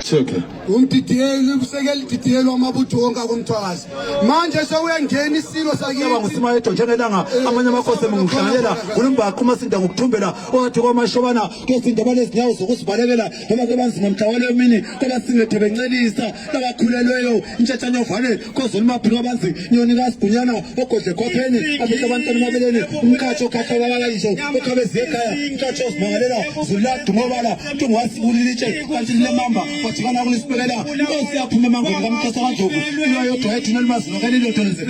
Cheke. Umdidiyeli usekela ididiyelo amabutho wonke akomthwakazi. Manje sewuyangena isilo sakithi. Ngusima yethu njengelanga amanye amakhosi ngihlangelela ulimbaqo masinda ngokuthumbela owathi kwamashobana kesinda balezinyawo zokusibalekela noma kebanzima mhlawale emini kwabasingethe bencelisa labakhulelweyo intshetshana ovale kozona maphiko abanzi nyoni kasigunyana ogodle khopheni abisho abantwana mabeleni umkhatsho khahla babalayisho okhabeze ekhaya umkhatsho simangalela zuladu ngobala tungwasikulilitshe kanti lemamba wajikana kulisibekela inkosi yaphuma emangweni kamkhosi kaNdlovu uyayodwa ethina limazinga kanilotholeze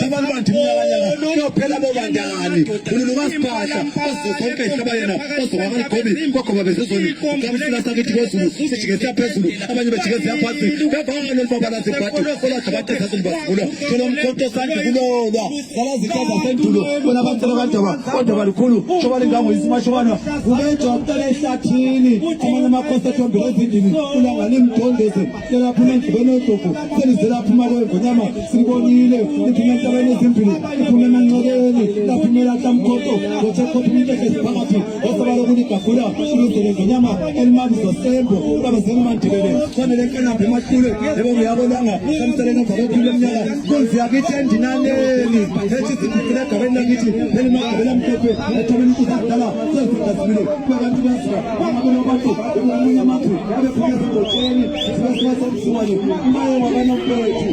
abantu bantu iminyakanyaka kuyophela bobandani ululumasipahla ozokhonke ihlaba yena ozokakaligobi kwagoba bezezoni ukamsila sakithi kwezulu sijike siyaphezulu abanye bejike siyaphansi bevakalo libabalazi bhadu olade batesazulu basivula thola umkhonto sanje kulolwa zalazithaza sendulo bona bantela kodwa lukhulu shoba lingango isimashobana ubejwa umntana ehlathini amanye amakhosi athombele ezindini ulanga limdondeze lelaphuma endlibeni odlovu selizela phuma kwengonyama silibonile liphuma entabeni ezimbili liphuma emancekeni laphumela hlamkhonto ngothekhophuma into ehlesiphakathi osabalo kuligagula ilizele ngonyama elimabizo sembo babezeni mandibele fanele kenapha emahlule yebo ngiyabonanga samseleni emvakophile eminyaka kunzi yakithi endinaneni ethi zikhuphile egabeni lakithi elimagabela mhlophe ethobeni kuzakudala sezidazibile kwabantu basuka amakulobantu omunye amaphi abephuma ezingotsheni sibasibasemzimane umaye wabanopethu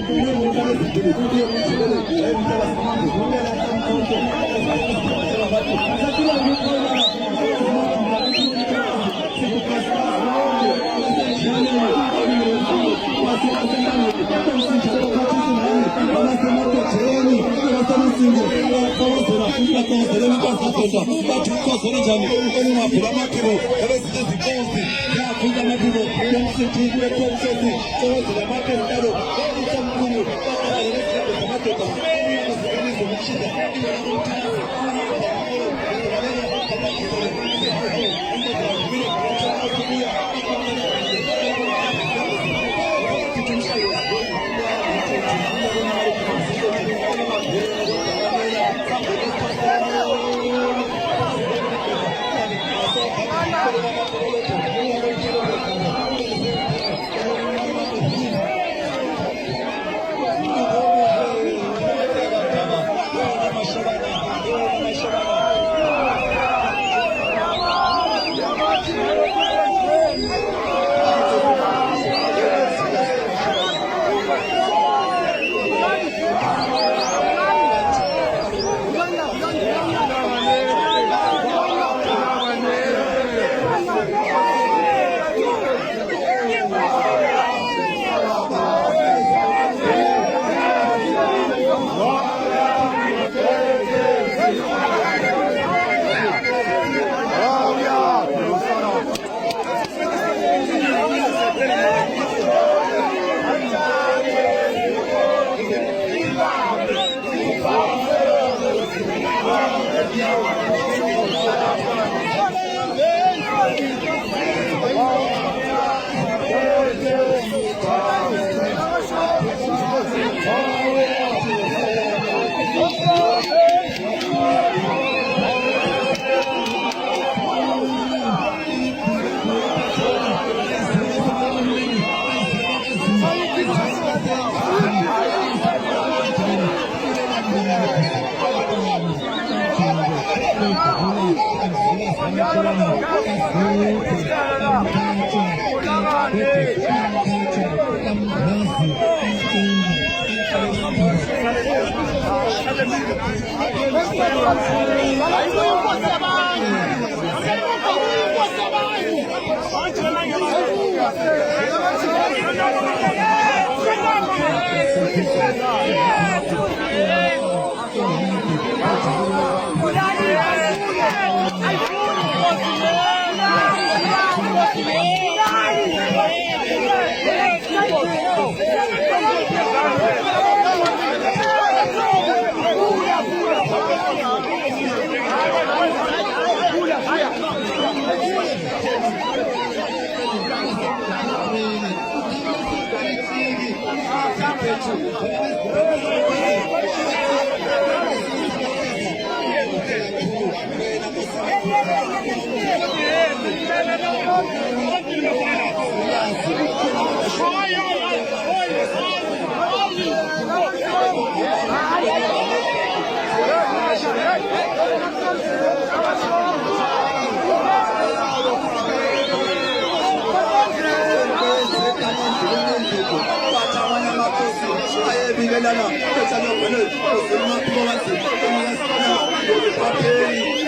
bayabelana besalogwele osemaphowazi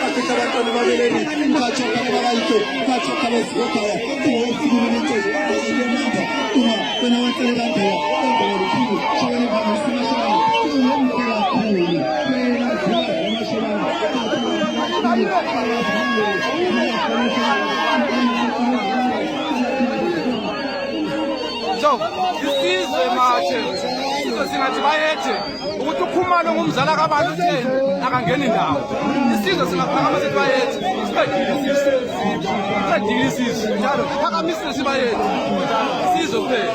akita abantwana babeleni bachoka babayito bachoka bezikhaya usikulunto usilemamba wena wentele kanjalo ngolukhulu shobani bamusibashana umphela khulu wena zimashobana so isizwe manje isizwe singathi bayethe ukuthi ukhumalo ngumzala kabantu utheni akangeni indawo isizwe singaphakama sithi bayethe siqedile isizwe njalo phakamisile sibayethe isizwe kuphela